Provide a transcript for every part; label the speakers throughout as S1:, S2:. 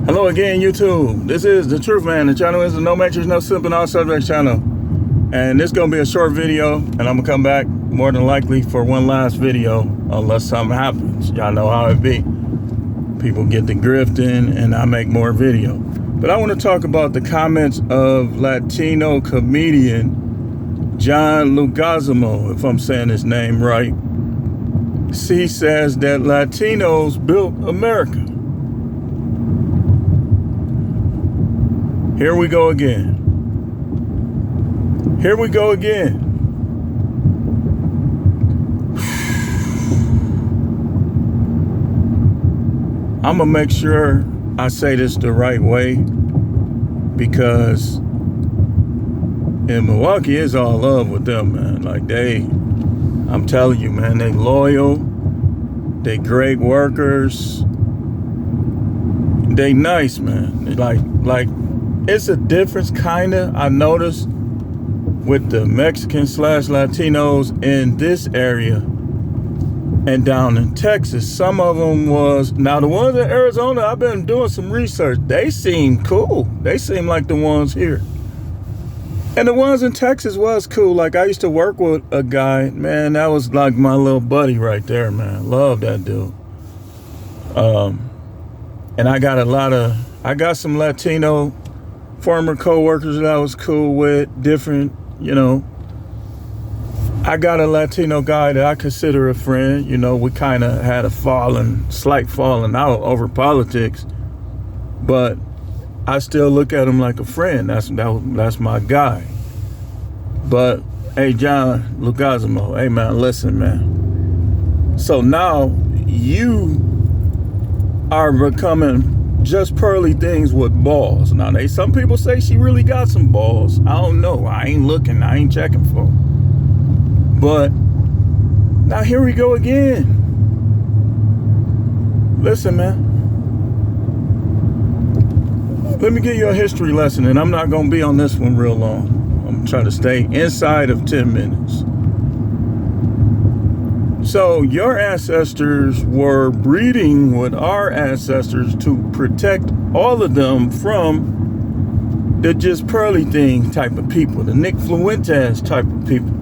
S1: Hello again, YouTube. This is The Truth Man. The channel is the No Matrix, No Simping, All Subjects channel. And this is going to be a short video, and I'm going to come back more than likely for one last video, unless something happens. Y'all know how it be. People get the grifting, and I make more video. But I want to talk about the comments of Latino comedian John Leguizamo, if I'm saying his name right. He says that Latinos built America. Here we go again. Here we go again. I'm gonna make sure I say this the right way, because in Milwaukee, it's all love with them, man. Like I'm telling you, man, they loyal, they great workers, they nice, man. Like it's a difference, kinda, I noticed, with the Mexican/Latinos in this area and down in Texas. Some of them was, now the ones in Arizona, I've been doing some research. They seem cool. They seem like the ones here. And the ones in Texas was cool. Like I used to work with a guy, man, that was like my little buddy right there, man. Love that dude. And I got some Latino former co-workers that I was cool with, different, you know. I got a Latino guy that I consider a friend. You know, we kind of had a slight falling out over politics, but I still look at him like a friend. That's my guy. But hey, John Leguizamo, hey man, listen, man. So now you are becoming just pearly things with balls. Now some people say she really got some balls. I don't know. I ain't looking. I ain't checking for them. But now here we go again. Listen, man. Let me give you a history lesson, and I'm not going to be on this one real long. I'm trying to stay inside of 10 minutes. So your ancestors were breeding with our ancestors to protect all of them from the just pearly thing type of people, the Nick Fuentes type of people.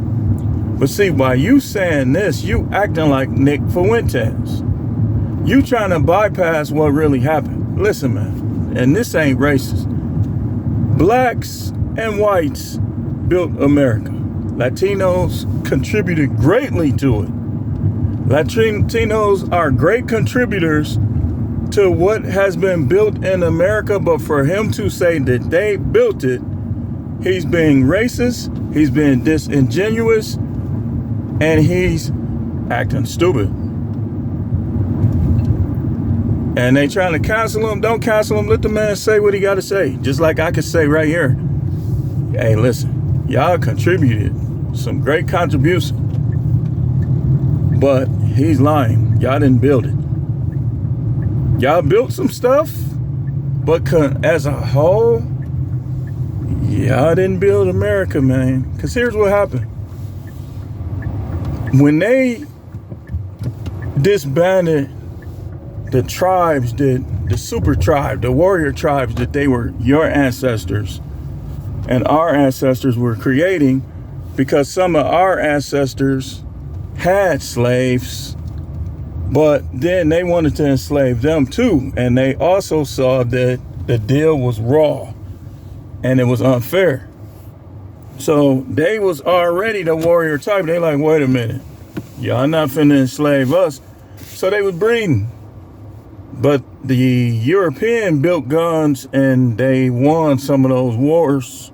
S1: But see, while you saying this, you acting like Nick Fuentes. You trying to bypass what really happened. Listen, man, and this ain't racist. Blacks and whites built America. Latinos contributed greatly to it. Latinos are great contributors to what has been built in America, but for him to say that they built it, he's being racist, he's being disingenuous, and he's acting stupid. And they trying to cancel him. Don't cancel him. Let the man say what he got to say. Just like I could say right here, hey, listen, y'all contributed some great contribution. But he's lying. Y'all didn't build it. Y'all built some stuff, but as a whole, y'all didn't build America, man. Because here's what happened. When they disbanded the tribes, the super tribe, the warrior tribes that they were your ancestors and our ancestors were creating, because some of our ancestors had slaves, but then they wanted to enslave them too. And they also saw that the deal was raw and it was unfair. So they was already the warrior type. They like, wait a minute, y'all not finna enslave us. So they was breeding. But the European built guns and they won some of those wars.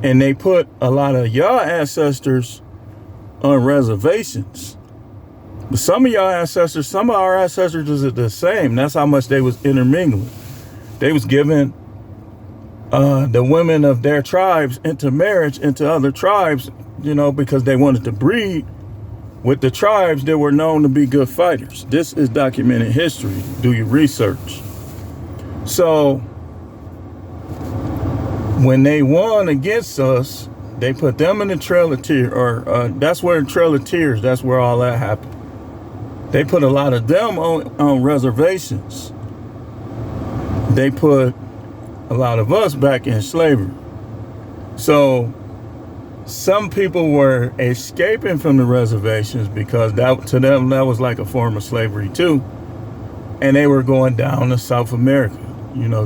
S1: And they put a lot of y'all ancestors on reservations. But some of our ancestors was the same. That's how much they was intermingling. They was giving the women of their tribes into marriage into other tribes, you know, because they wanted to breed with the tribes that were known to be good fighters. This is documented history. Do your research. So when they won against us, they put them in the Trail of Tears, or that's where the Trail of Tears, that's where all that happened. They put a lot of them on reservations. they put a lot of us back in slavery. So some people were escaping from the reservations because that, to them, that was like a form of slavery too. And they were going down to South America,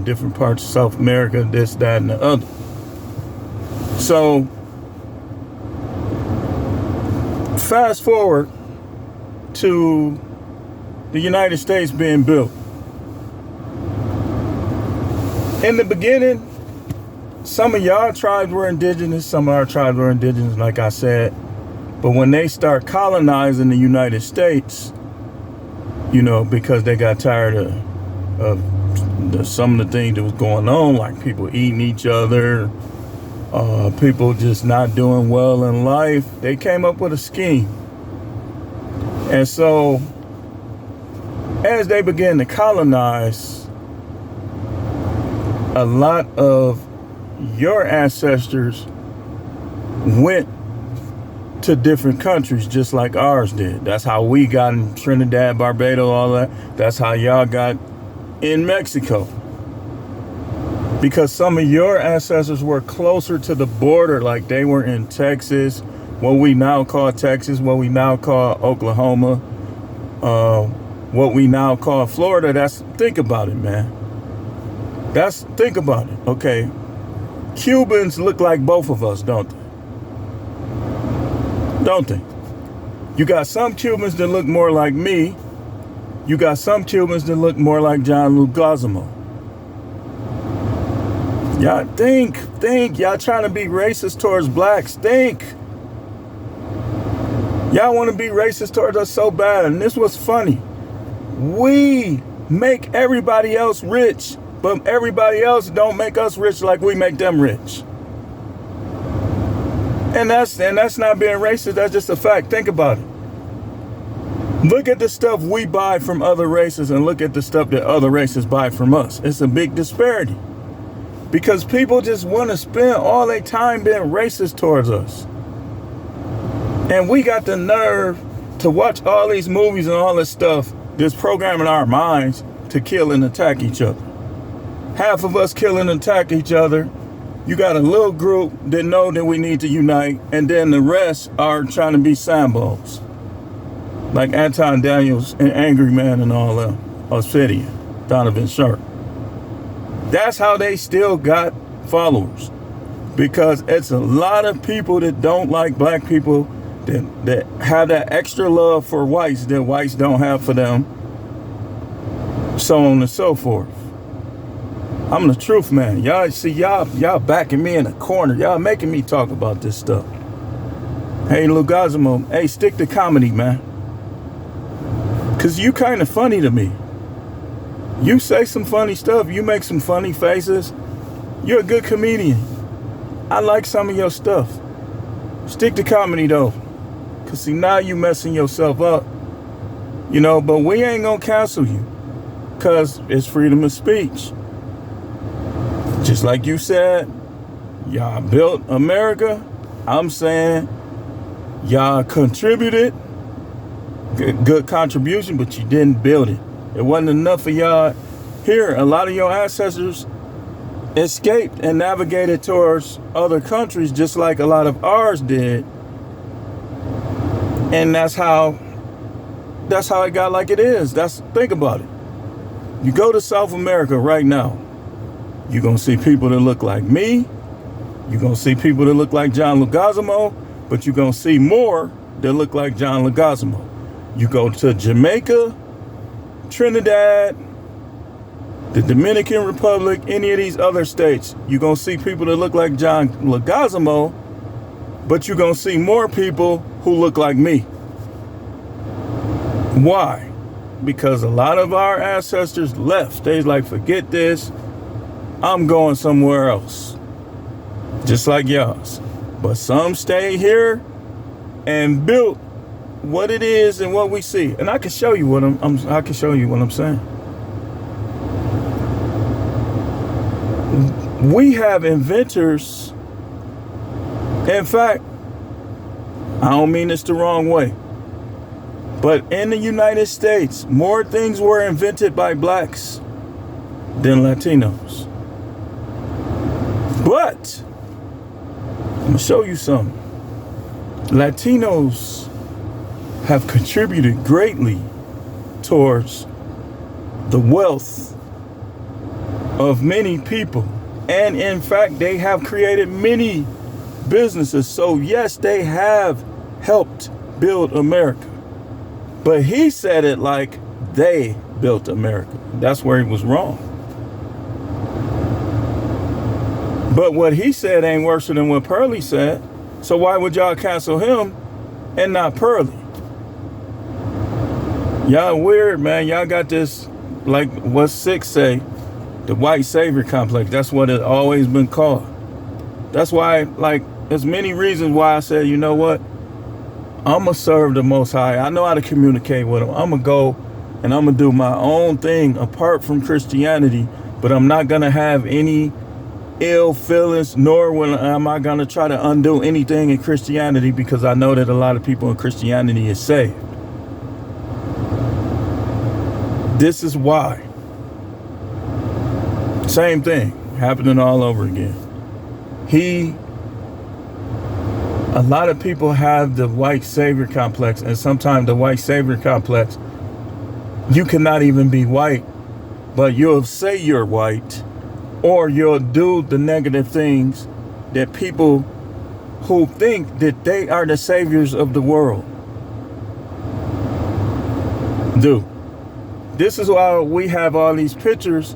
S1: different parts of South America, this, that, and the other. So fast forward to the United States being built. In the beginning, some of y'all tribes were indigenous, some of our tribes were indigenous, like I said. But when they start colonizing the United States, because they got tired of some of the things that was going on, like people eating each other, people just not doing well in life, they came up with a scheme. And so, as they began to colonize, a lot of your ancestors went to different countries just like ours did. That's how we got in Trinidad, Barbados, all that. That's how y'all got in Mexico. Because some of your ancestors were closer to the border, like they were in Texas, what we now call Texas, what we now call Oklahoma, what we now call Florida. Think about it, man. Think about it. Okay. Cubans look like both of us, don't they? Don't they? You got some Cubans that look more like me. You got some Cubans that look more like John Leguizamo. Y'all think. Y'all trying to be racist towards blacks. Think. Y'all want to be racist towards us so bad. And this was funny. We make everybody else rich, but everybody else don't make us rich like we make them rich. And that's not being racist. That's just a fact. Think about it. Look at the stuff we buy from other races and look at the stuff that other races buy from us. It's a big disparity. Because people just want to spend all their time being racist towards us. And we got the nerve to watch all these movies and all this stuff that's programming our minds to kill and attack each other. Half of us kill and attack each other. You got a little group that know that we need to unite, and then the rest are trying to be Sambos. Like Anton Daniels and Angry Man and all them. Obsidian, Donovan Sharp. That's how they still got followers. Because it's a lot of people that don't like black people, that have that extra love for whites that whites don't have for them. So on and so forth. I'm the truth, man. Y'all backing me in a corner. Y'all making me talk about this stuff. Hey, Leguizamo, hey, stick to comedy, man. Because you kind of funny to me. You say some funny stuff. You make some funny faces. You're a good comedian. I like some of your stuff. Stick to comedy, though. Because, see, now you messing yourself up. But we ain't going to cancel you. Because it's freedom of speech. Just like you said, y'all built America. I'm saying y'all contributed. Good contribution, but you didn't build it. It wasn't enough for y'all. Here, a lot of your ancestors escaped and navigated towards other countries just like a lot of ours did. And that's how it got like it is. Think about it. You go to South America right now. You're going to see people that look like me. You're going to see people that look like John Leguizamo. But you're going to see more that look like John Leguizamo. You go to Jamaica, Trinidad, the Dominican Republic, any of these other states. You're going to see people that look like John Leguizamo. But you're going to see more people who look like me. Why? Because a lot of our ancestors left. They like, forget this. I'm going somewhere else. Just like y'all's. But some stay here and built what it is and what we see. And I can show you what I'm saying. We have inventors. In fact, I don't mean this the wrong way. But in the United States, more things were invented by blacks than Latinos. But I'm gonna show you something. Latinos have contributed greatly towards the wealth of many people. And in fact, they have created many businesses. So yes, they have helped build America. But he said it like they built America. That's where he was wrong. But what he said ain't worse than what Pearly said. So why would y'all cancel him and not Pearly? Y'all weird, man. Y'all got this, like what Six say, the white savior complex. That's what it's always been called. That's why, like, there's many reasons why I said, you know what? I'm going to serve the Most High. I know how to communicate with him. I'm going to go and I'm going to do my own thing apart from Christianity. But I'm not going to have any ill feelings, nor am I going to try to undo anything in Christianity, because I know that a lot of people in Christianity is saved. This is why. Same thing happening all over again. A lot of people have the white savior complex, and sometimes the white savior complex, you cannot even be white, but you'll say you're white, or you'll do the negative things that people who think that they are the saviors of the world do. This is why we have all these pictures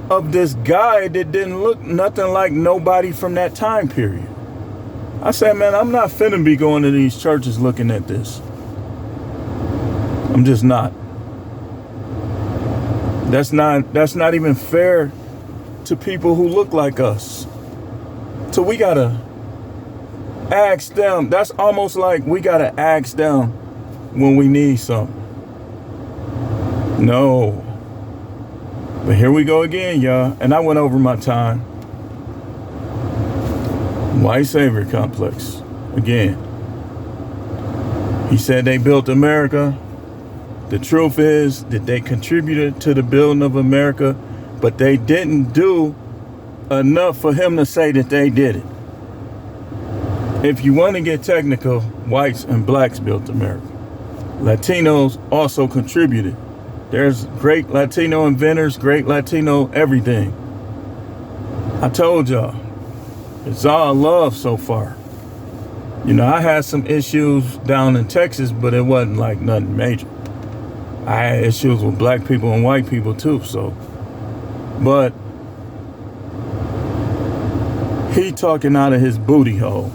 S1: of this guy that didn't look nothing like nobody from that time period. I said, man, I'm not finna be going to these churches looking at this. I'm just not. That's not even fair to people who look like us. So we gotta ask them. That's almost like we gotta ask them when we need something. No. But here we go again, y'all. And I went over my time. White savior complex. Again. He said they built America. The truth is that they contributed to the building of America, but they didn't do enough for him to say that they did it. If you want to get technical, whites and blacks built America. Latinos also contributed. There's great Latino inventors, great Latino everything. I told y'all, it's all love so far. You know, I had some issues down in Texas, but it wasn't like nothing major. I had issues with black people and white people too, so. But he talking out of his booty hole.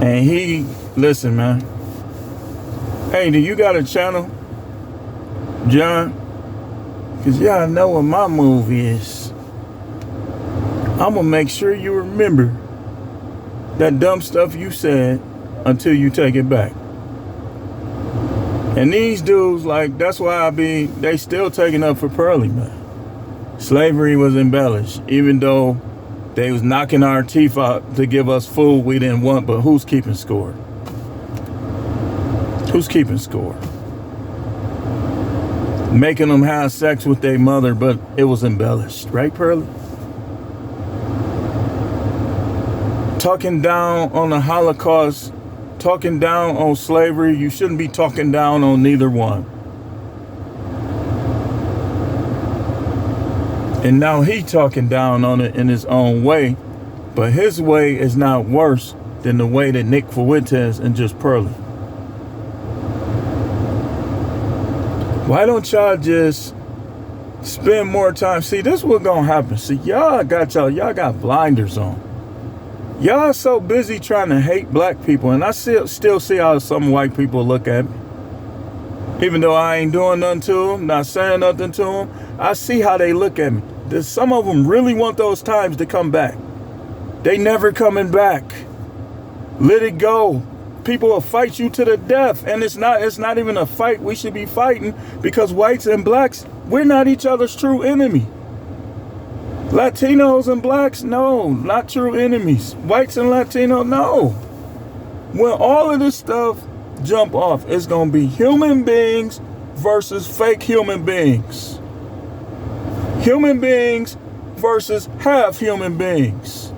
S1: And he, listen, man. Hey, do you got a channel, John? Because y'all know what my move is. I'm going to make sure you remember that dumb stuff you said until you take it back. And these dudes, like, that's why they still taking up for Pearly, man. Slavery was embellished, even though they was knocking our teeth out to give us food we didn't want, but who's keeping score? Who's keeping score? Making them have sex with their mother, but it was embellished, right, Pearly? Talking down on the Holocaust, talking down on slavery, you shouldn't be talking down on neither one. And now he talking down on it in his own way, but his way is not worse than the way that Nick Fuentes and just Pearly. Why don't y'all just spend more time? See, this is what's gonna happen. See, y'all got blinders on. Y'all so busy trying to hate black people, and I still see how some white people look at me. Even though I ain't doing nothing to them, not saying nothing to them, I see how they look at me. Some of them really want those times to come back. They never coming back. Let it go. People will fight you to the death, and it's not even a fight we should be fighting, because whites and blacks, we're not each other's true enemy. Latinos and blacks, no, not true enemies. Whites and Latinos, no. When all of this stuff jump off, it's gonna be human beings versus fake human beings. Human beings versus half human beings.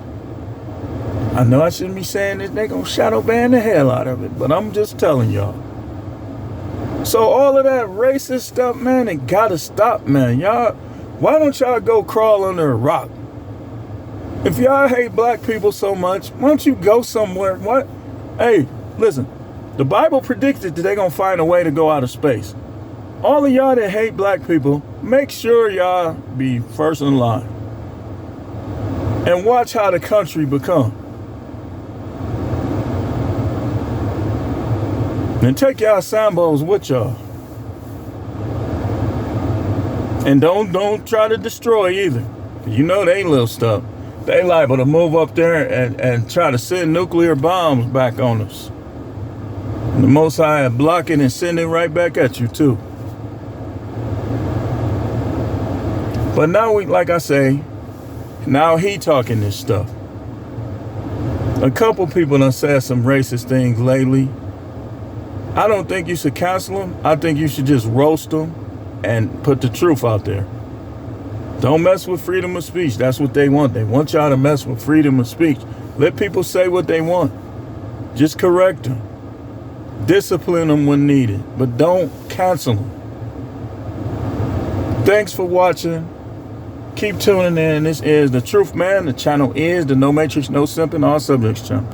S1: I know I shouldn't be saying this. They're going to shadow ban the hell out of it. But I'm just telling y'all. So all of that racist stuff, man, it got to stop, man. Y'all, why don't y'all go crawl under a rock? If y'all hate black people so much, why don't you go somewhere? What? Hey, listen. The Bible predicted that they're going to find a way to go out of space. All of y'all that hate black people, make sure y'all be first in line. And watch how the country become. And take y'all sambos with y'all. And don't try to destroy either. You know they little stuff. They liable to move up there and try to send nuclear bombs back on us. And the Most High block it and send it right back at you too. But now like I say, now he talking this stuff. A couple people done said some racist things lately. I don't think you should cancel them. I think you should just roast them and put the truth out there. Don't mess with freedom of speech. That's what they want. They want y'all to mess with freedom of speech. Let people say what they want. Just correct them. Discipline them when needed. But don't cancel them. Thanks for watching. Keep tuning in. This is The Truth Man. The channel is the No Matrix, No Simping, All Subjects channel.